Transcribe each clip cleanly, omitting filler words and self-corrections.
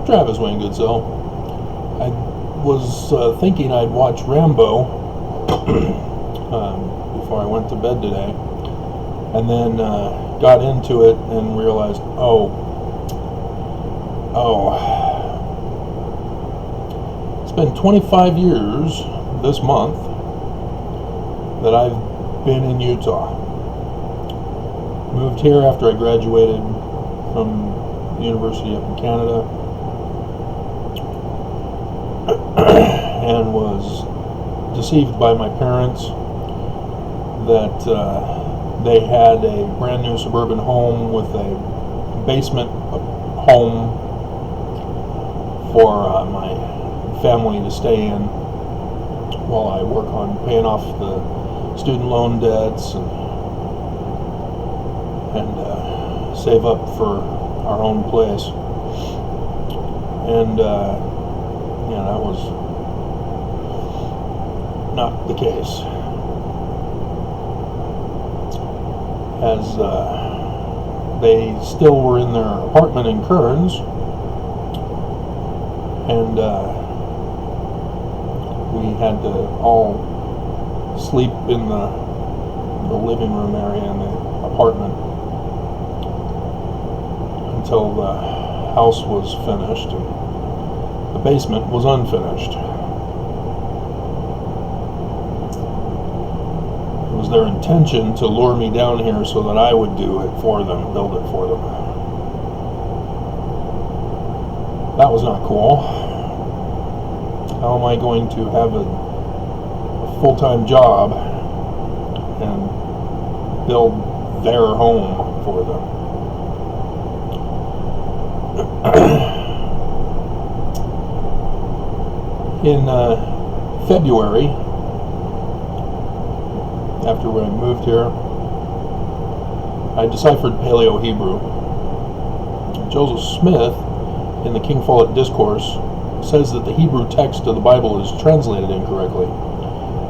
Travis Wayne Goodsell. I was thinking I'd watch Rambo before I went to bed today, and then got into it and realized, it's been 25 years this month that I've been in Utah. Moved here after I graduated from the university up in Canada, and was deceived by my parents that they had a brand new suburban home with a basement home for my family to stay in while I work on paying off the student loan debts and save up for our own place. And that was not the case. As they still were in their apartment in Kearns, and we had to all sleep in the living room area in the apartment until the house was finished and the basement was unfinished. It was their intention to lure me down here so that I would do it for them, build it for them. That was not cool. How am I going to have a full-time job and build their home for them? In February, after I moved here, I deciphered Paleo-Hebrew. Joseph Smith, in the King Follett Discourse, says that the Hebrew text of the Bible is translated incorrectly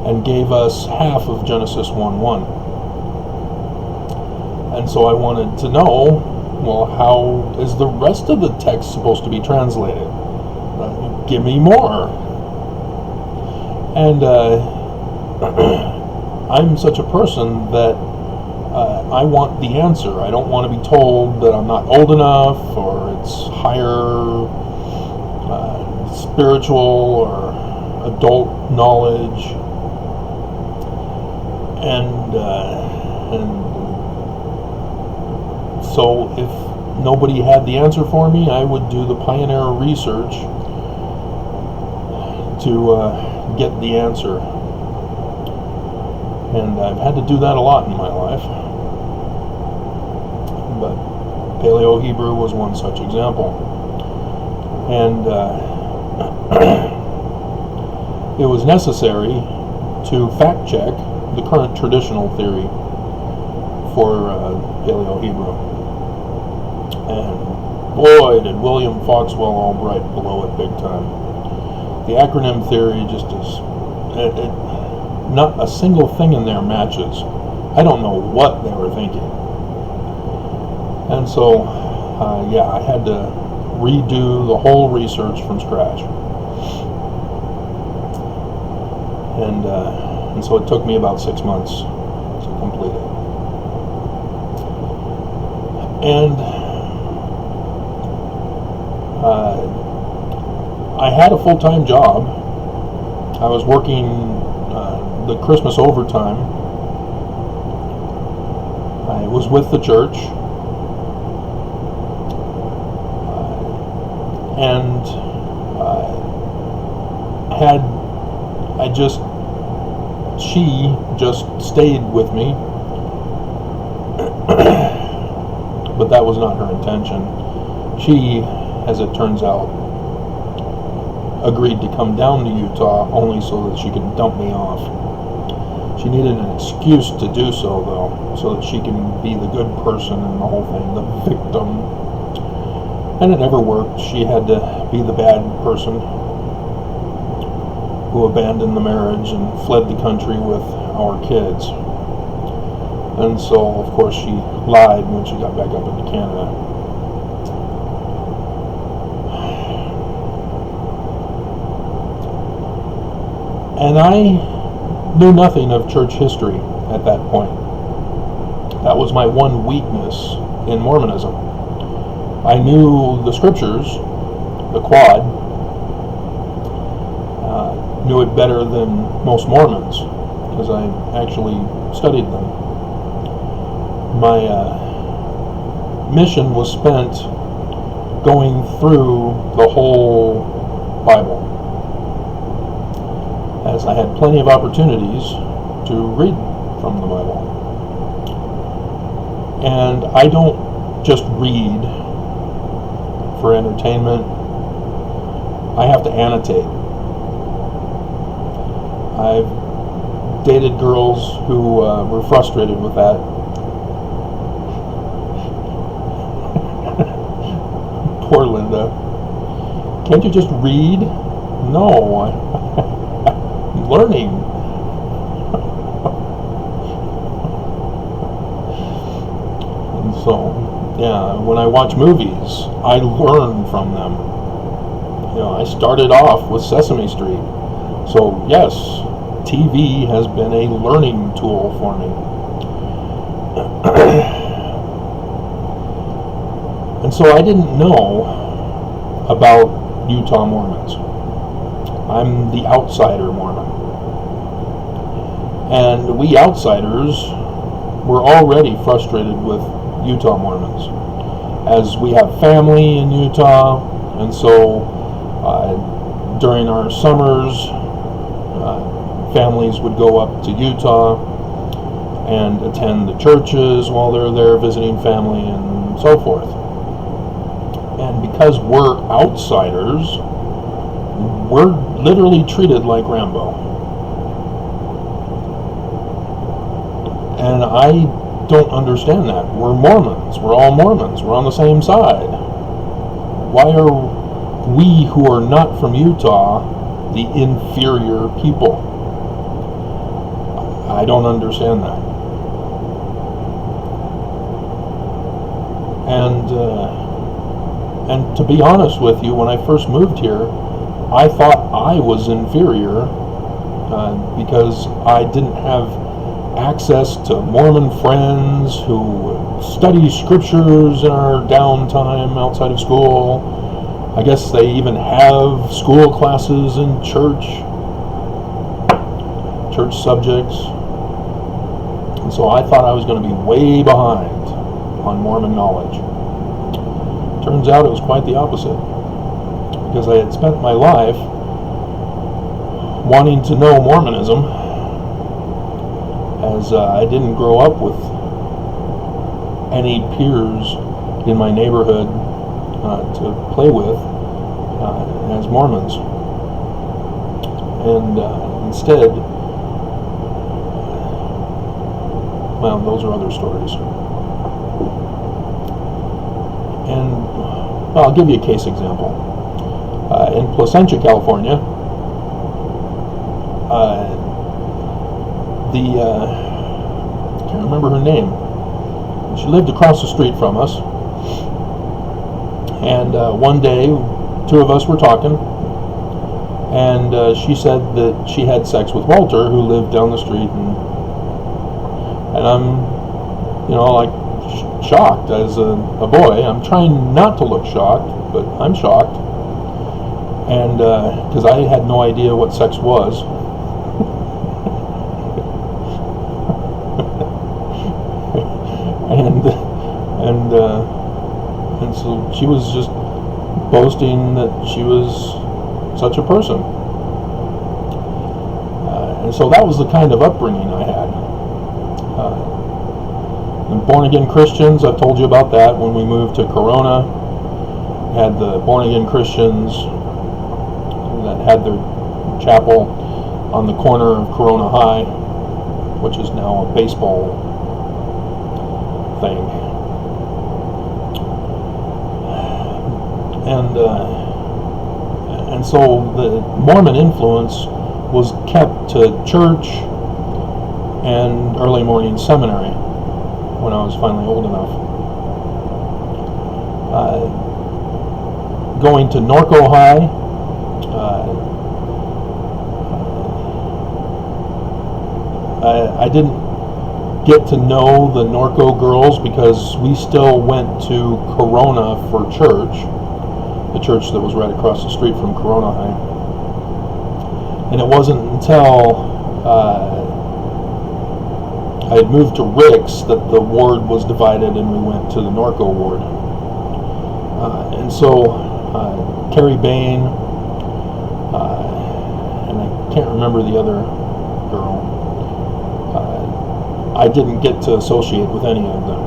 and gave us half of Genesis 1:1. And so I wanted to know, well, how is the rest of the text supposed to be translated? Give me more. And I'm such a person that I want the answer. I don't want to be told that I'm not old enough, or it's higher spiritual or adult knowledge. And so if nobody had the answer for me, I would do the pioneer research to get the answer. And I've had to do that a lot in my life. But Paleo-Hebrew was one such example. And it was necessary to fact check the current traditional theory for Paleo-Hebrew. And boy, did William Foxwell Albright blow it big time. The acronym theory just is, not a single thing in there matches. I don't know what they were thinking. And so, I had to redo the whole research from scratch. And so it took me about 6 months to complete it. And I had a full-time job. I was working the Christmas overtime. I was with the church. And she just stayed with me, but that was not her intention. She, as it turns out, agreed to come down to Utah only so that she could dump me off. She needed an excuse to do so, though, so that she can be the good person in the whole thing, the victim. And it never worked. She had to be the bad person who abandoned the marriage and fled the country with our kids. And so, of course, she lied when she got back up into Canada. And I knew nothing of church history at that point. That was my one weakness in Mormonism. I knew the scriptures, the quad, knew it better than most Mormons because I actually studied them. My mission was spent going through the whole Bible, as I had plenty of opportunities to read from the Bible. And I don't just read for entertainment. I have to annotate. I've dated girls who were frustrated with that. Poor Linda. Can't you just read? No, I'm learning. And so, yeah, when I watch movies, I learn from them. You know, I started off with Sesame Street. So, yes, TV has been a learning tool for me. And so I didn't know about Utah Mormons. I'm the outsider Mormon. And we outsiders were already frustrated with Utah Mormons, as we have family in Utah, and so during our summers, families would go up to Utah and attend the churches while they're there visiting family and so forth. And because we're outsiders, we're literally treated like Rambo. And I don't understand that. We're Mormons. We're all Mormons. We're on the same side. Why are we who are not from Utah the inferior people? I don't understand that. And to be honest with you, when I first moved here, I thought I was inferior because I didn't have access to Mormon friends who study scriptures in our downtime outside of school. I guess they even have school classes in church subjects. And so I thought I was going to be way behind on Mormon knowledge. Turns out it was quite the opposite, because I had spent my life wanting to know Mormonism, as I didn't grow up with any peers in my neighborhood to play with as Mormons. And instead, well, those are other stories. And I'll give you a case example. In Placentia, California, I can't remember her name. She lived across the street from us. And one day, two of us were talking, and she said that she had sex with Walter, who lived down the street, and I'm, like, shocked as a boy. I'm trying not to look shocked, but I'm shocked, and because I had no idea what sex was. and so she was just boasting that she was such a person, and so that was the kind of upbringing I had. And born-again Christians, I've told you about that. When we moved to Corona, we had the born-again Christians that had their chapel on the corner of Corona High, which is now a baseball thing. And so the Mormon influence was kept to church and early morning seminary when I was finally old enough. Going to Norco High, I didn't get to know the Norco girls because we still went to Corona for church, the church that was right across the street from Corona High. And it wasn't until I had moved to Rick's that the ward was divided and we went to the Norco ward. And so Carrie Bain, and I can't remember the other girl, I didn't get to associate with any of them.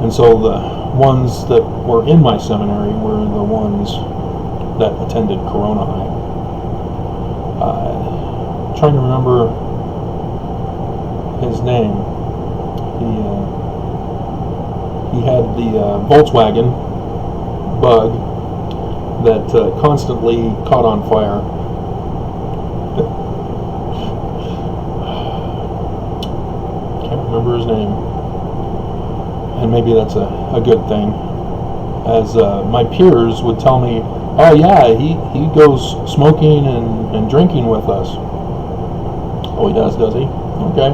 And so the ones that were in my seminary were the ones that attended Corona High. Trying to remember his name. He had the Volkswagen Bug that constantly caught on fire. Can't remember his name. And maybe that's a good thing. As my peers would tell me, oh yeah, he goes smoking and drinking with us. Oh, he does he? Okay.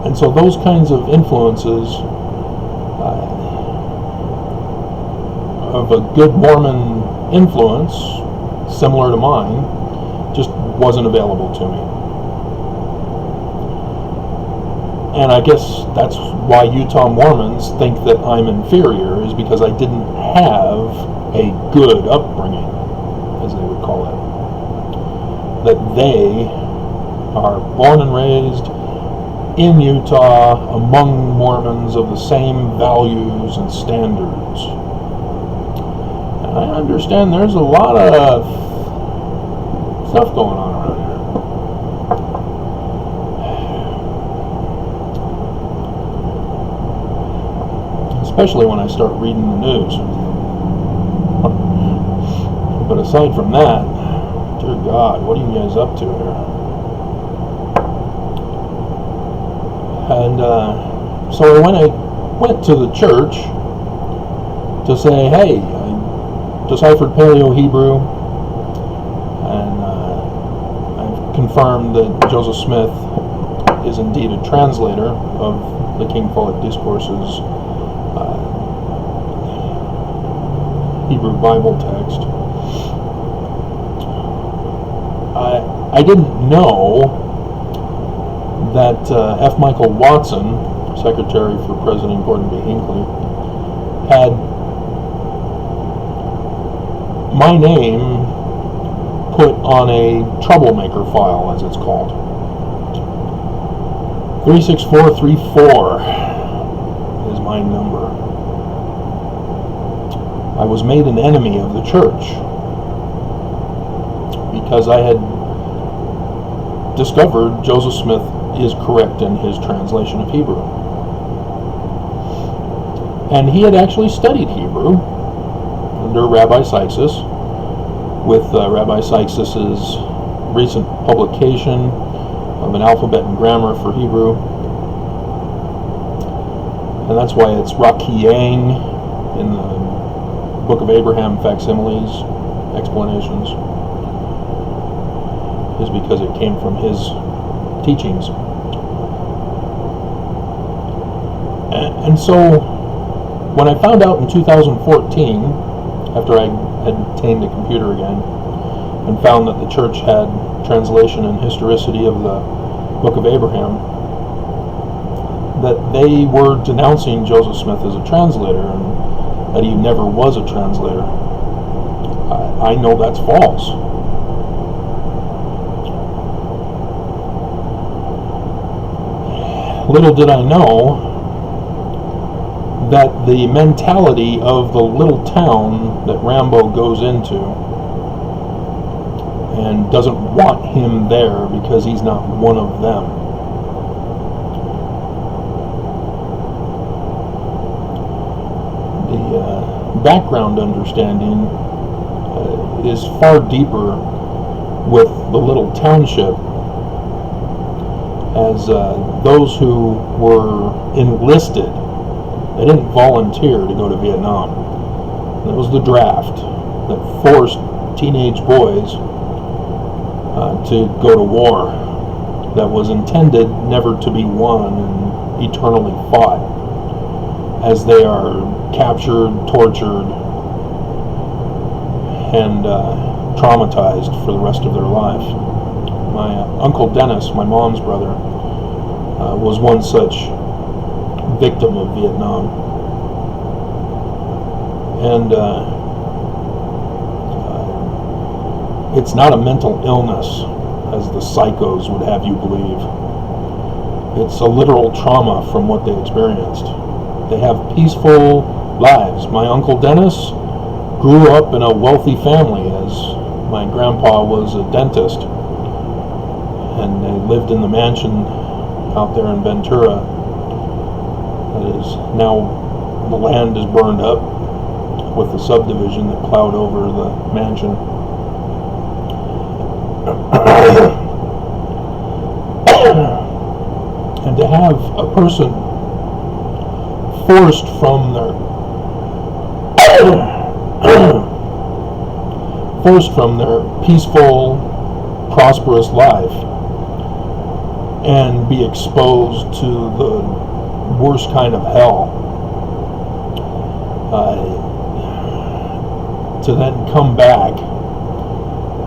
And so those kinds of influences of a good Mormon influence, similar to mine, just wasn't available to me. And I guess that's why Utah Mormons think that I'm inferior, is because I didn't have a good upbringing, as they would call it. That they are born and raised in Utah among Mormons of the same values and standards. And I understand there's a lot of stuff going on around here. Especially when I start reading the news. But aside from that, dear God, what are you guys up to here? And so when I went to the church to say, hey, I deciphered Paleo-Hebrew, and I've confirmed that Joseph Smith is indeed a translator of the King Follett Discourses Hebrew Bible text. I didn't know that F. Michael Watson, Secretary for President Gordon B. Hinckley, had my name put on a troublemaker file, as it's called. 36434 is my number. I was made an enemy of the church because I had discovered Joseph Smith is correct in his translation of Hebrew. And he had actually studied Hebrew under Rabbi Sykes, with Rabbi Sykes' recent publication of an alphabet and grammar for Hebrew. And that's why it's Rakiyang in the Book of Abraham facsimiles, explanations, is because it came from his teachings. And so when I found out in 2014, after I had obtained a computer again, and found that the church had translation and historicity of the Book of Abraham, that they were denouncing Joseph Smith as a translator, and that he never was a translator. I know that's false. Little did I know that the mentality of the little town that Rambo goes into and doesn't want him there because he's not one of them. The background understanding is far deeper with the little township, as those who were enlisted They didn't volunteer to go to Vietnam. It was the draft that forced teenage boys to go to war that was intended never to be won and eternally fought, as they are captured, tortured, and traumatized for the rest of their life. My Uncle Dennis, my mom's brother, was one such victim of Vietnam. And it's not a mental illness, as the psychos would have you believe. It's a literal trauma from what they experienced. They have peaceful lives. My Uncle Dennis grew up in a wealthy family, as my grandpa was a dentist, and they lived in the mansion out there in Ventura. That is now, the land is burned up with the subdivision that plowed over the mansion. And to have a person forced from their peaceful, prosperous life and be exposed to the worst kind of hell, to then come back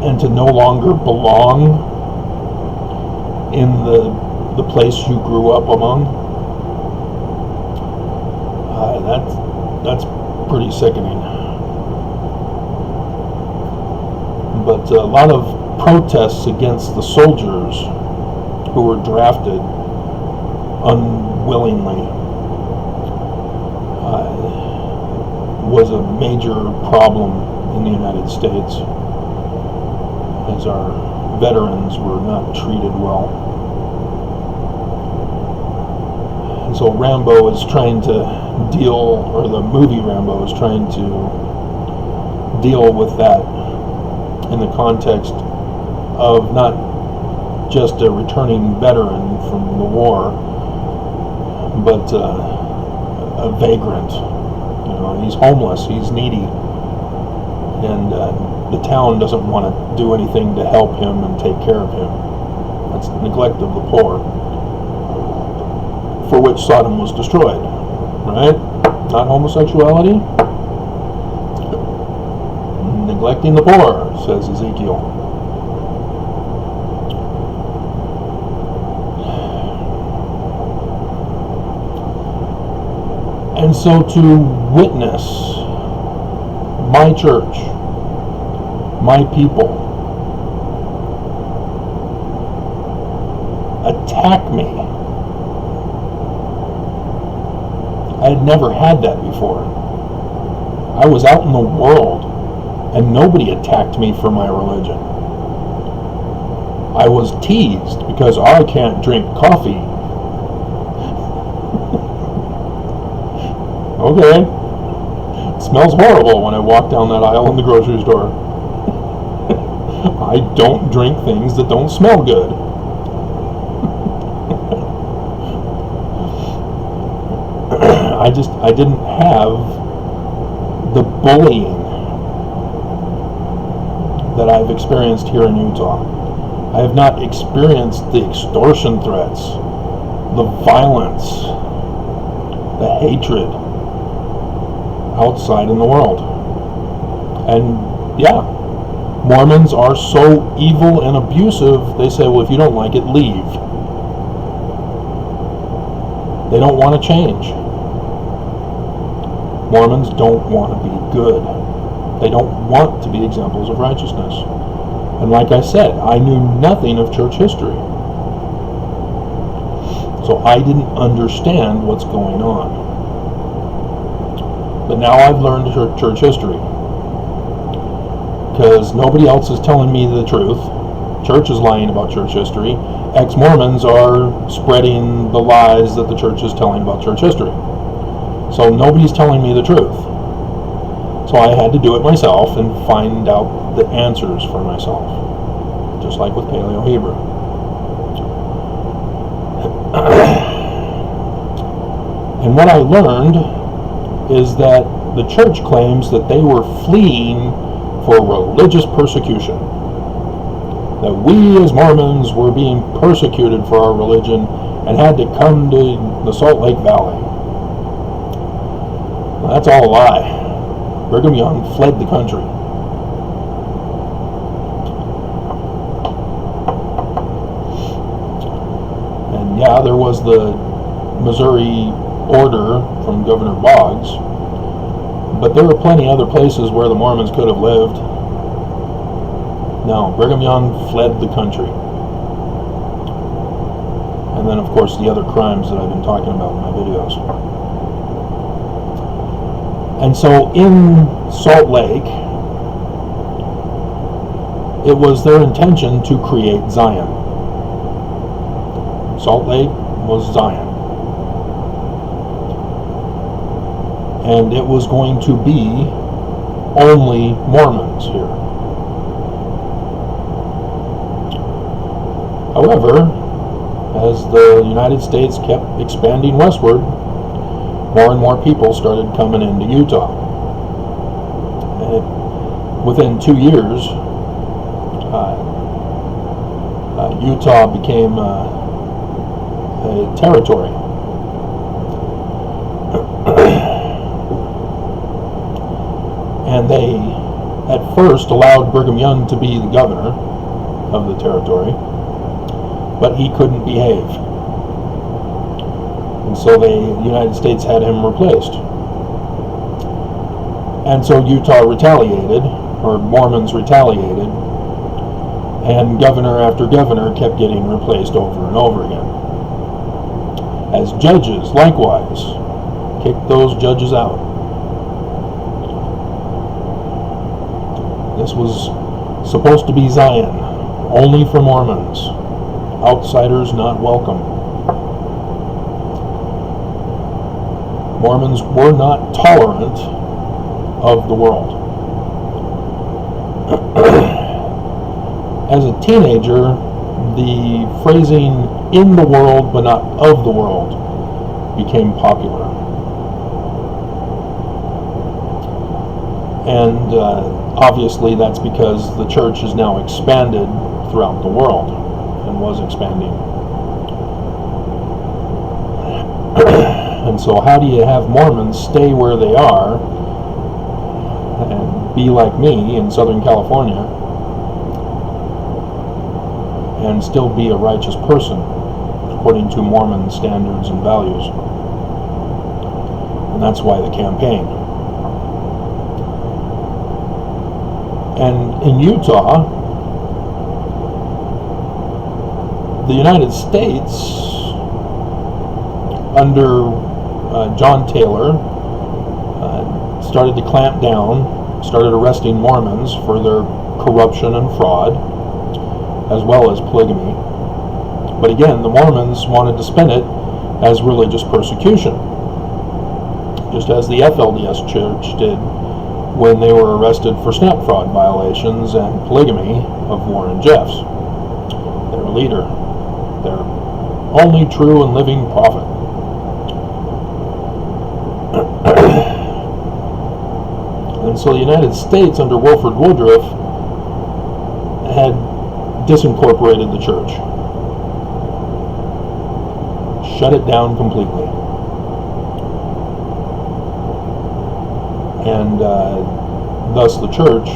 and to no longer belong in the place you grew up among, that's pretty sickening. But a lot of protests against the soldiers who were drafted unwillingly was a major problem in the United States, as our veterans were not treated well. And so Rambo is trying to deal, or the movie Rambo is trying to deal with that in the context of not just a returning veteran from the war, but a vagrant. You know, he's homeless, he's needy, and the town doesn't want to do anything to help him and take care of him. That's neglect of the poor, for which Sodom was destroyed, right? Not homosexuality, neglecting the poor, says Ezekiel. And so to witness my church, my people, attack me. I had never had that before. I was out in the world and nobody attacked me for my religion. I was teased because I can't drink coffee. Okay. It smells horrible when I walk down that aisle in the grocery store. I don't drink things that don't smell good. I didn't have the bullying that I've experienced here in Utah. I have not experienced the extortion threats, the violence, the hatred outside in the world. And yeah, Mormons are so evil and abusive, they say, well, if you don't like it, leave. They don't want to change. Mormons don't want to be good. They don't want to be examples of righteousness. And like I said, I knew nothing of church history. So I didn't understand what's going on. But now I've learned church history. Because nobody else is telling me the truth. Church is lying about church history. Ex-Mormons are spreading the lies that the church is telling about church history. So nobody's telling me the truth. So I had to do it myself and find out the answers for myself. Just like with Paleo-Hebrew. And And what I learned is that the church claims that they were fleeing for religious persecution. That we as Mormons were being persecuted for our religion and had to come to the Salt Lake Valley. Well, that's all a lie. Brigham Young fled the country. And yeah, there was the Missouri order from Governor Boggs, but there were plenty other places where the Mormons could have lived. No, Brigham Young fled the country. And then, of course, the other crimes that I've been talking about in my videos. And so in Salt Lake, it was their intention to create Zion. Salt Lake was Zion. And it was going to be only Mormons here. However, as the United States kept expanding westward, more and more people started coming into Utah. And within 2 years, Utah became a territory. And they, at first, allowed Brigham Young to be the governor of the territory, but he couldn't behave. And so the United States had him replaced. And so Utah retaliated, or Mormons retaliated, and governor after governor kept getting replaced over and over again. As judges, likewise, kicked those judges out. This was supposed to be Zion, only for Mormons. Outsiders not welcome. Mormons were not tolerant of the world. As a teenager, the phrasing "in the world but not of the world" became popular. And obviously that's because the church is now expanded throughout the world, and was expanding. And so how do you have Mormons stay where they are and be like me in Southern California and still be a righteous person according to Mormon standards and values? And that's why the campaign. And in Utah, the United States, under John Taylor, started to clamp down, started arresting Mormons for their corruption and fraud, as well as polygamy. But again, the Mormons wanted to spin it as religious persecution, just as the FLDS Church did when they were arrested for snap fraud violations and polygamy of Warren Jeffs, their leader, their only true and living prophet. And so the United States, under Wilford Woodruff, had disincorporated the church, shut it down completely. And thus the church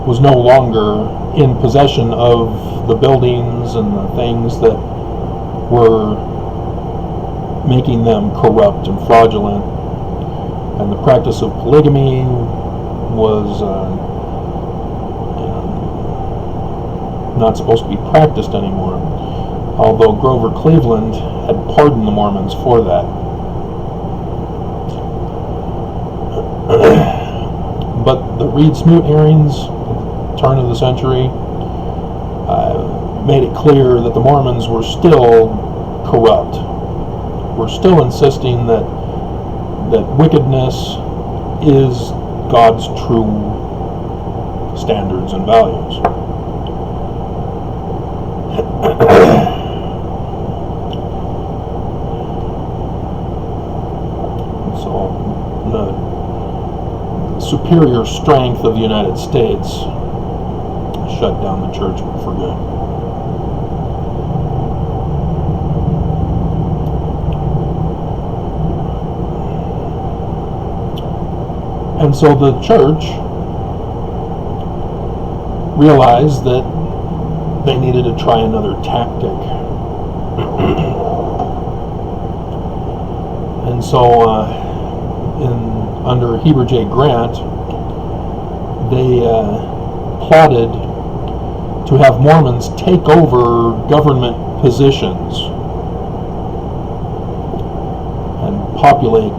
was no longer in possession of the buildings and the things that were making them corrupt and fraudulent. And the practice of polygamy was not supposed to be practiced anymore, although Grover Cleveland had pardoned the Mormons for that. But the Reed-Smoot hearings at the turn of the century made it clear that the Mormons were still corrupt. Were still insisting that wickedness is God's true standards and values. superior strength of the United States shut down the church for good. And so the church realized that they needed to try another tactic. And so under Heber J. Grant, they plotted to have Mormons take over government positions and populate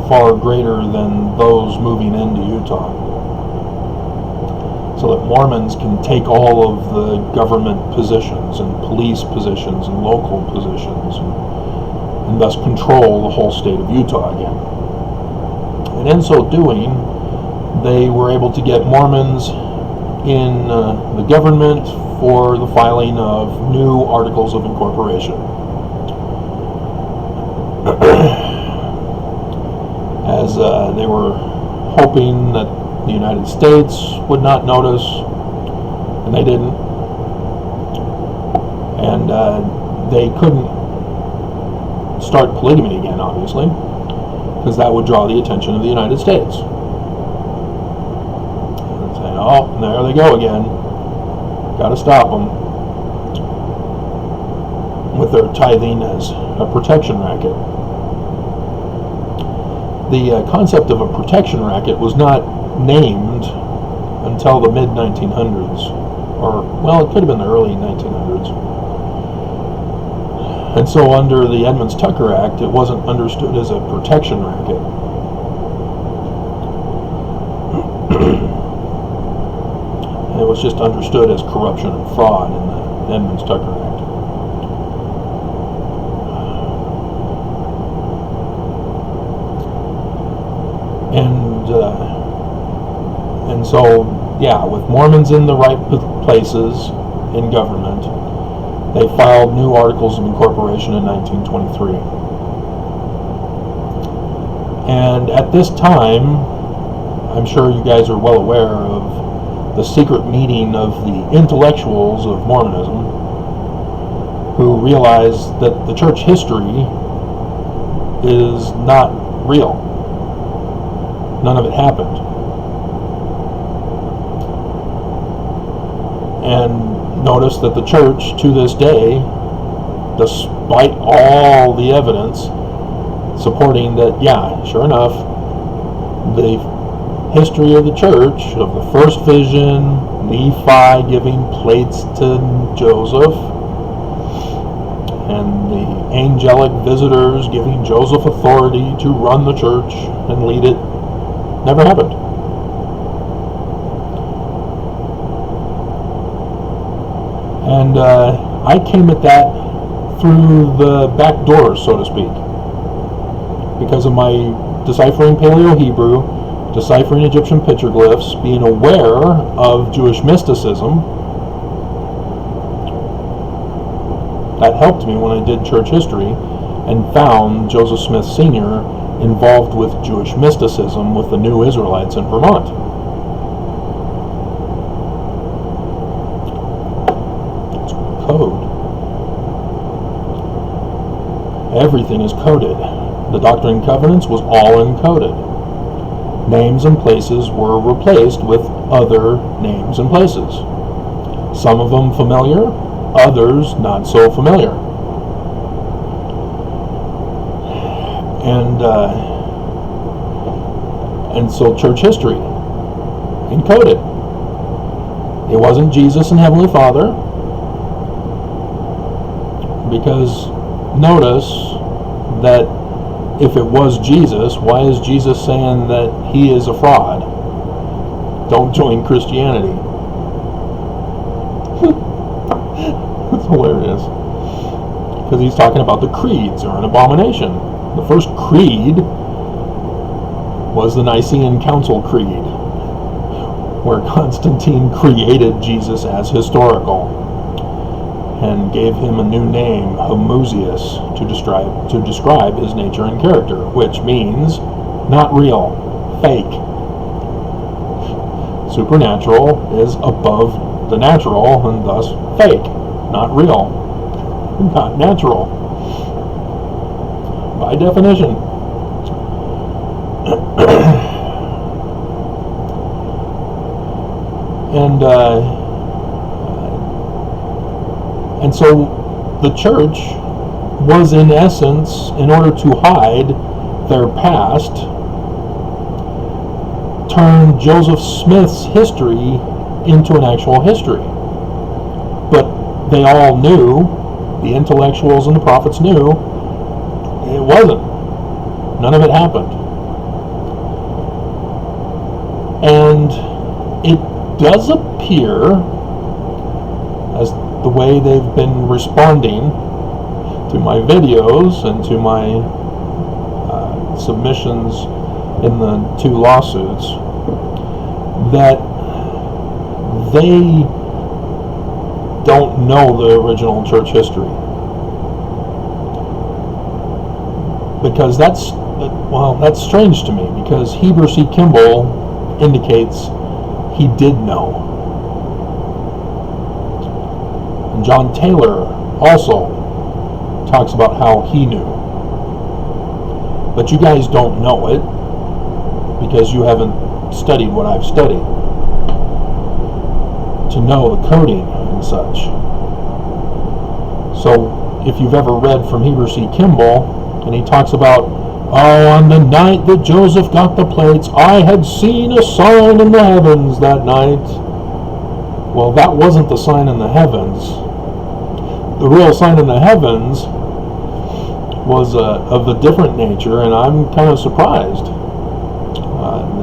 far greater than those moving into Utah, so that Mormons can take all of the government positions and police positions and local positions, and thus control the whole state of Utah again. And in so doing, they were able to get Mormons in the government for the filing of new articles of incorporation. As they were hoping that the United States would not notice, and they didn't. And they couldn't start polygamy again, obviously, because that would draw the attention of the United States. And say, oh, there they go again. Got to stop them with their tithing as a protection racket. The concept of a protection racket was not named until the mid-1900s, or, well, it could have been the early 1900s. And so under the Edmunds-Tucker Act, it wasn't understood as a protection racket. It was just understood as corruption and fraud in the Edmunds-Tucker Act. And so, yeah, with Mormons in the right places in government, they filed new articles of incorporation in 1923. And at this time, I'm sure you guys are well aware of the secret meeting of the intellectuals of Mormonism, who realized that the church history is not real. None of it happened. And notice that the church, to this day, despite all the evidence supporting that, yeah, sure enough, the history of the church, of the first vision, Nephi giving plates to Joseph, and the angelic visitors giving Joseph authority to run the church and lead it, never happened. And I came at that through the back door, so to speak, because of my deciphering Paleo-Hebrew, deciphering Egyptian petroglyphs, being aware of Jewish mysticism. That helped me when I did church history and found Joseph Smith Sr. involved with Jewish mysticism with the New Israelites in Vermont. It's code. Everything is coded. The Doctrine and Covenants was all encoded. Names and places were replaced with other names and places. Some of them familiar, others not so familiar. And so church history encoded. It wasn't Jesus and Heavenly Father, because notice that if it was Jesus, why is Jesus saying that he is a fraud? Don't join Christianity. That's hilarious. Because he's talking about the creeds are an abomination. The first creed was the Nicene Council Creed, where Constantine created Jesus as historical and gave him a new name, homoousios, to describe his nature and character, which means not real, fake. supernatural is above the natural and thus fake, not real, not natural, by definition. And so the church was, in essence, in order to hide their past, turned Joseph Smith's history into an actual history. But they all knew, the intellectuals and the prophets knew, it wasn't. None of it happened. And it does appear, as the way they've been responding to my videos and to my submissions in the 2 lawsuits, that they don't know the original church history. Because that's strange to me, because Heber C. Kimball indicates he did know. And John Taylor also talks about how he knew. But you guys don't know it because you haven't studied what I've studied to know the coding and such. So if you've ever read from Heber C. Kimball, and he talks about, oh, on the night that Joseph got the plates, I had seen a sign in the heavens that night. Well, that wasn't the sign in the heavens. The real sign in the heavens was of a different nature, and I'm kind of surprised.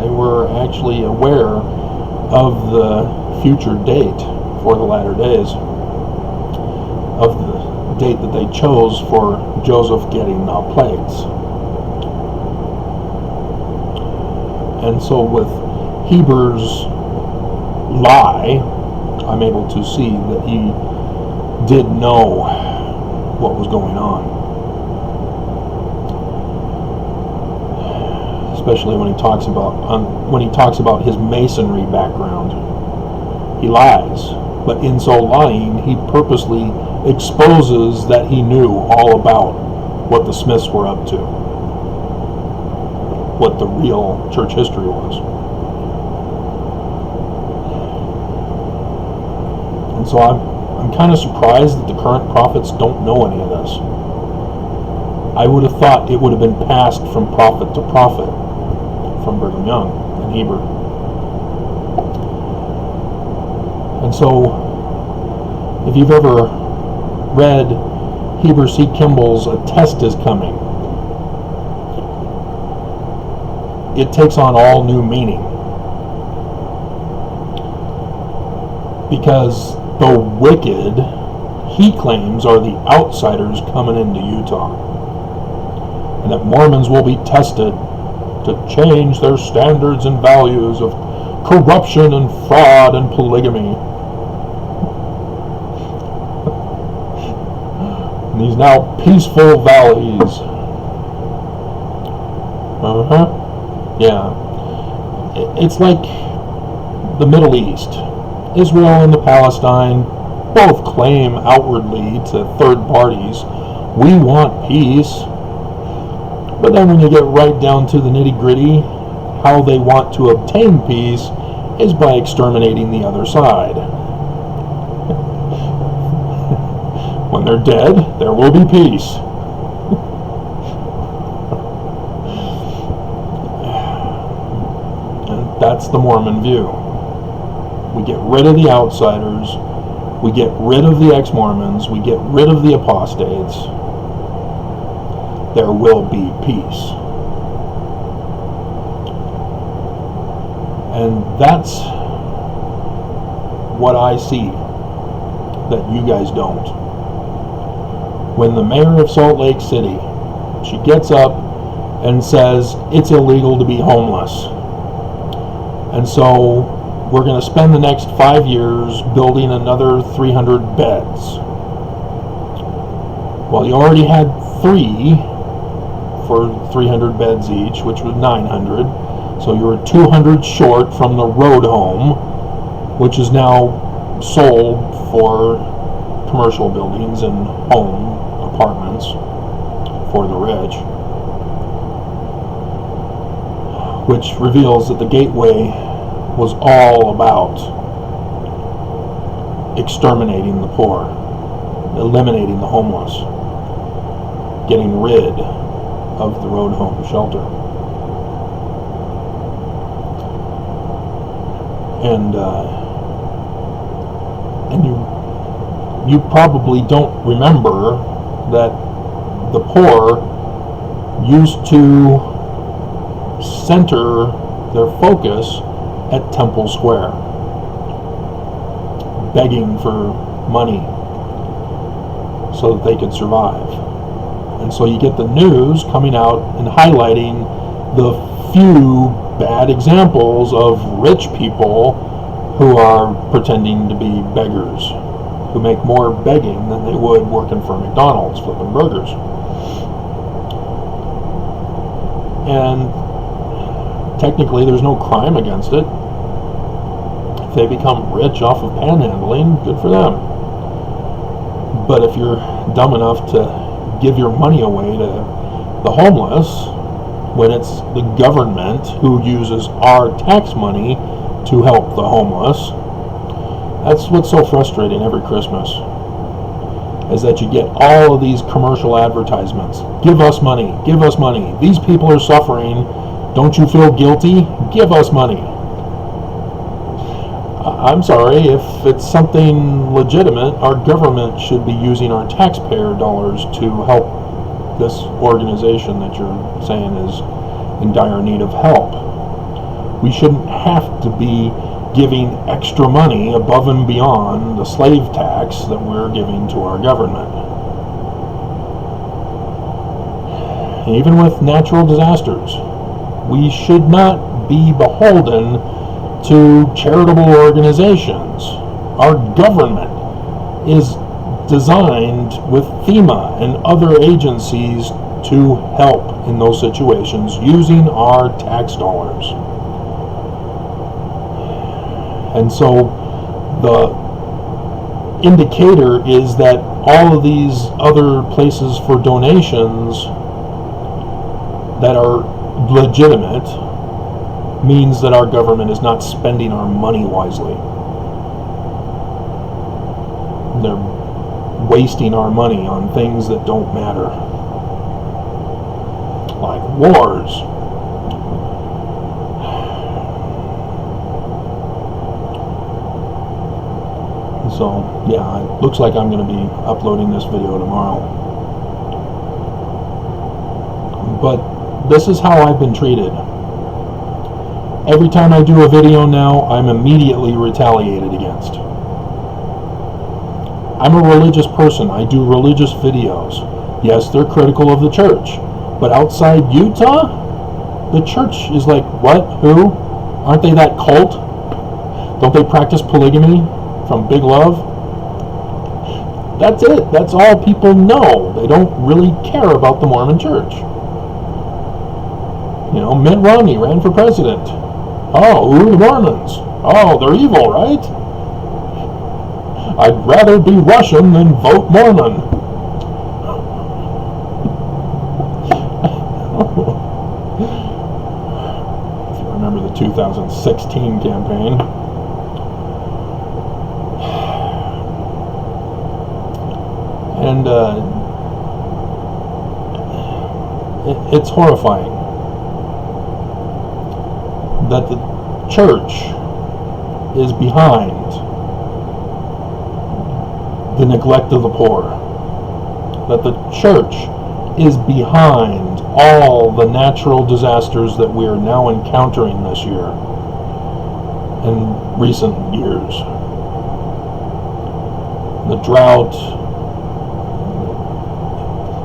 They were actually aware of the future date for the latter days, of the date that they chose for Joseph getting the plates. And so with Heber's lie, I'm able to see that he did know what was going on. Especially when he talks about his masonry background. He lies, but in so lying, he purposely exposes that he knew all about what the Smiths were up to, what the real church history was. And so I'm kind of surprised that the current prophets don't know any of this. I would have thought it would have been passed from prophet to prophet, from Brigham Young and Heber. And so, if you've ever read Heber C. Kimball's A Test is Coming, it takes on all new meaning. Because the wicked, he claims, are the outsiders coming into Utah. And that Mormons will be tested to change their standards and values of corruption and fraud and polygamy. In these now peaceful valleys. Yeah. It's like the Middle East. Israel and the Palestine both claim outwardly to third parties, we want peace. But then when you get right down to the nitty-gritty, how they want to obtain peace is by exterminating the other side. When they're dead, there will be peace. And that's the Mormon view. We get rid of the outsiders, we get rid of the ex-Mormons, we get rid of the apostates. There will be peace. And that's what I see that you guys don't. When the mayor of Salt Lake City, she gets up and says it's illegal to be homeless. And so we're going to spend the next 5 years building another 300 beds. Well, you already had 3 for 300 beds each, which was 900. So you were 200 short from the road home, which is now sold for commercial buildings and home apartments for the rich, which reveals that the Gateway was all about exterminating the poor, eliminating the homeless, getting rid of the road home shelter. And you probably don't remember that the poor used to center their focus at Temple Square, begging for money so that they could survive. And so you get the news coming out and highlighting the few bad examples of rich people who are pretending to be beggars, who make more begging than they would working for McDonald's flipping burgers. And technically there's no crime against it. If they become rich off of panhandling, good for them. But if you're dumb enough to give your money away to the homeless, when it's the government who uses our tax money to help the homeless, that's what's so frustrating every Christmas, is that you get all of these commercial advertisements. Give us money, give us money. These people are suffering. Don't you feel guilty? Give us money. I'm sorry, if it's something legitimate, our government should be using our taxpayer dollars to help this organization that you're saying is in dire need of help. We shouldn't have to be giving extra money above and beyond the slave tax that we're giving to our government. Even with natural disasters, we should not be beholden to charitable organizations. Our government is designed with FEMA and other agencies to help in those situations using our tax dollars. And so the indicator is that all of these other places for donations that are legitimate means that our government is not spending our money wisely. They're wasting our money on things that don't matter, like wars. So, yeah, it looks like I'm going to be uploading this video tomorrow. But this is how I've been treated. Every time I do a video now, I'm immediately retaliated against. I'm a religious person. I do religious videos. Yes, they're critical of the church. But outside Utah, the church is like, what? Who? Aren't they that cult? Don't they practice polygamy from Big Love? That's it. That's all people know. They don't really care about the Mormon church. You know, Mitt Romney ran for president. Oh, who are the Mormons? Oh, they're evil, right? I'd rather be Russian than vote Mormon. If you remember the 2016 campaign. And it's horrifying that the church is behind the neglect of the poor, that the church is behind all the natural disasters that we are now encountering this year and recent years. The drought,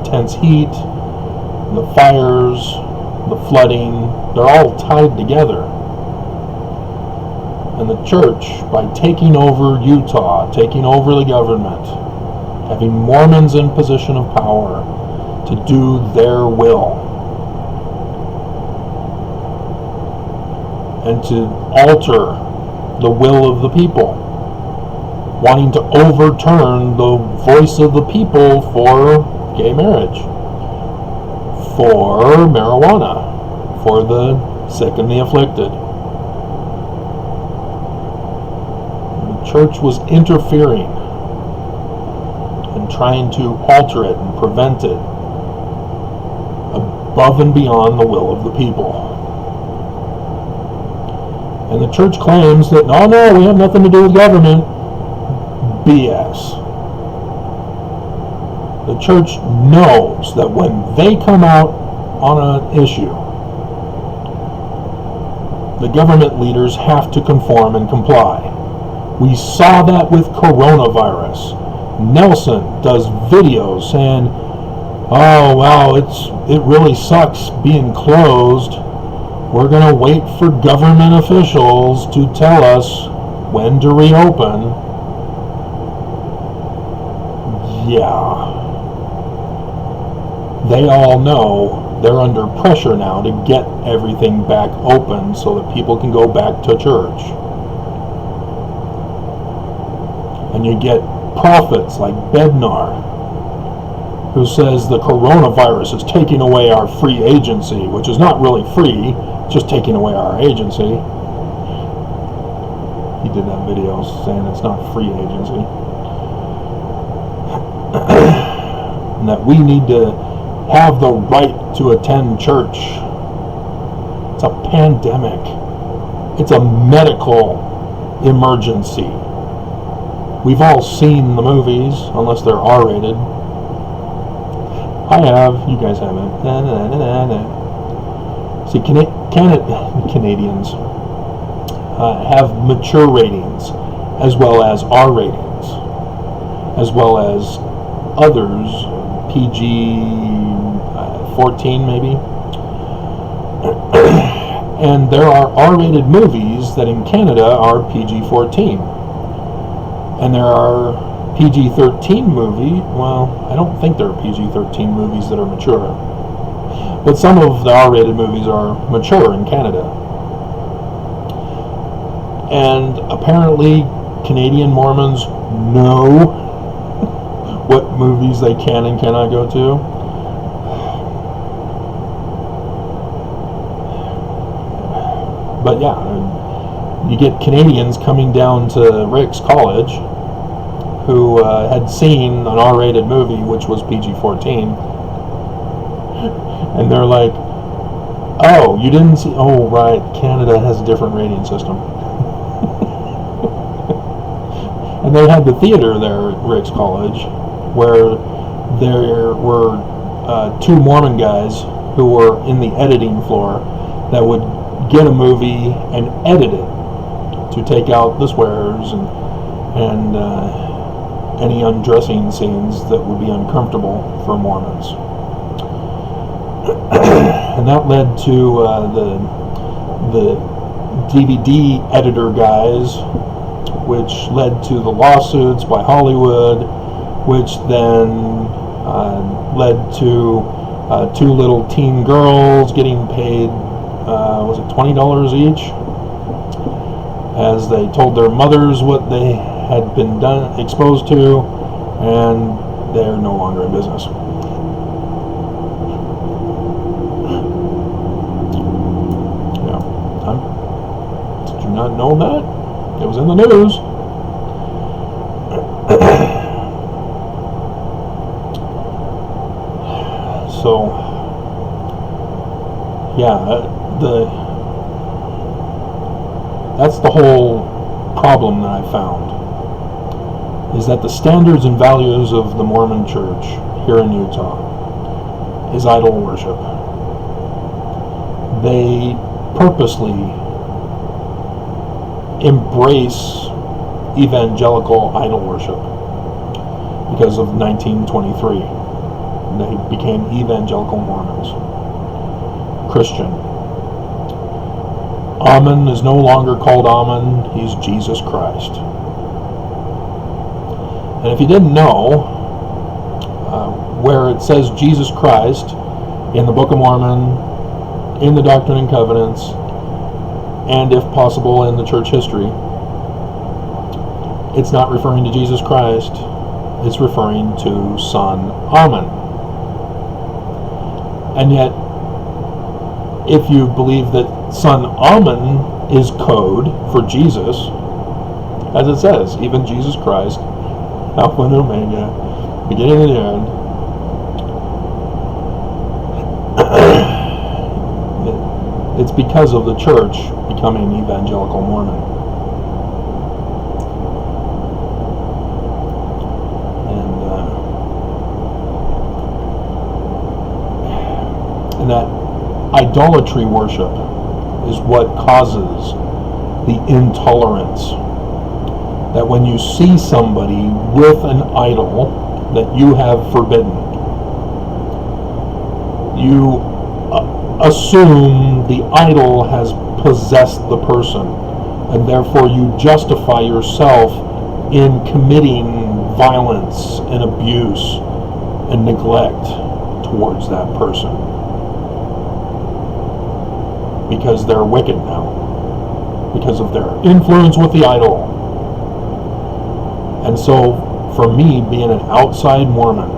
intense heat, the fires, the flooding, they're all tied together. And the church, by taking over Utah, taking over the government, having Mormons in position of power to do their will, and to alter the will of the people, wanting to overturn the voice of the people for gay marriage, for marijuana, for the sick and the afflicted. The church was interfering and trying to alter it and prevent it above and beyond the will of the people. And the church claims that, no, we have nothing to do with government. BS. The church knows that when they come out on an issue, the government leaders have to conform and comply. We saw that with coronavirus. Nelson does videos saying, oh, wow, it really sucks being closed. We're going to wait for government officials to tell us when to reopen. Yeah. They all know they're under pressure now to get everything back open so that people can go back to church. And you get prophets like Bednar, who says the coronavirus is taking away our free agency, which is not really free, just taking away our agency. He did that video saying it's not free agency. And that we need to have the right to attend church. It's a pandemic. It's a medical emergency. We've all seen the movies, unless they're R-rated. I have. You guys haven't. See, Canadians have mature ratings as well as R ratings, as well as others, PG-14 maybe. And there are R-rated movies that in Canada are PG-14. And there are PG-13 movie, well, I don't think there are PG-13 movies that are mature. But some of the R-rated movies are mature in Canada. And apparently Canadian Mormons know what movies they can and cannot go to. But yeah, you get Canadians coming down to Rick's College who had seen an R-rated movie which was PG-14, and they're like, oh, you didn't see, oh right, Canada has a different rating system. And they had the theater there at Rick's College where there were two Mormon guys who were in the editing floor that would get a movie and edit it to take out the swears and any undressing scenes that would be uncomfortable for Mormons. And that led to the DVD editor guys, which led to the lawsuits by Hollywood, which then led to two little teen girls getting paid, was it $20 each? As they told their mothers what they had been exposed to, and they're no longer in business. Yeah. Did you not know that? It was in the news. So, yeah, that's the whole problem that I found, is that the standards and values of the Mormon Church here in Utah is idol worship. They purposely embrace evangelical idol worship because of 1923. They became evangelical Mormons. Christian. Amen is no longer called Amen, he's Jesus Christ. And if you didn't know, where it says Jesus Christ in the Book of Mormon, in the Doctrine and Covenants, and if possible in the church history, it's not referring to Jesus Christ, it's referring to son Amen. And yet, if you believe that son Amen is code for Jesus, as it says, even Jesus Christ, Alpha and Omega, beginning and the end, it's because of the church becoming evangelical Mormon. And that idolatry worship is what causes the intolerance. That when you see somebody with an idol that you have forbidden, you assume the idol has possessed the person, and therefore you justify yourself in committing violence and abuse and neglect towards that person, because they're wicked now, because of their influence with the idol. And so, for me, being an outside Mormon,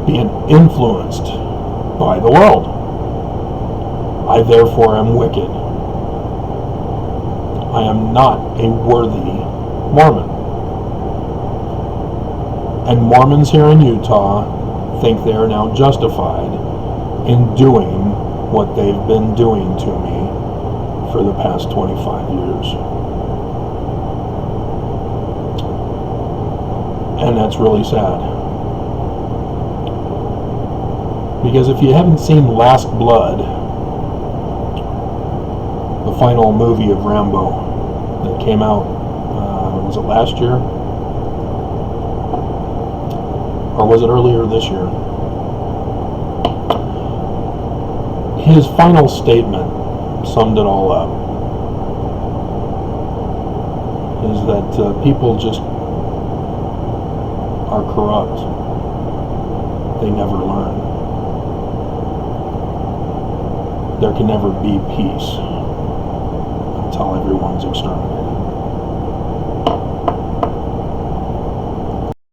being influenced by the world, I therefore am wicked. I am not a worthy Mormon. And Mormons here in Utah think they are now justified in doing what they've been doing to me for the past 25 years. And that's really sad. Because if you haven't seen Last Blood, the final movie of Rambo that came out, was it last year? Or was it earlier this year? His final statement summed it all up. Is that people just are corrupt. They never learn. There can never be peace until everyone's exterminated.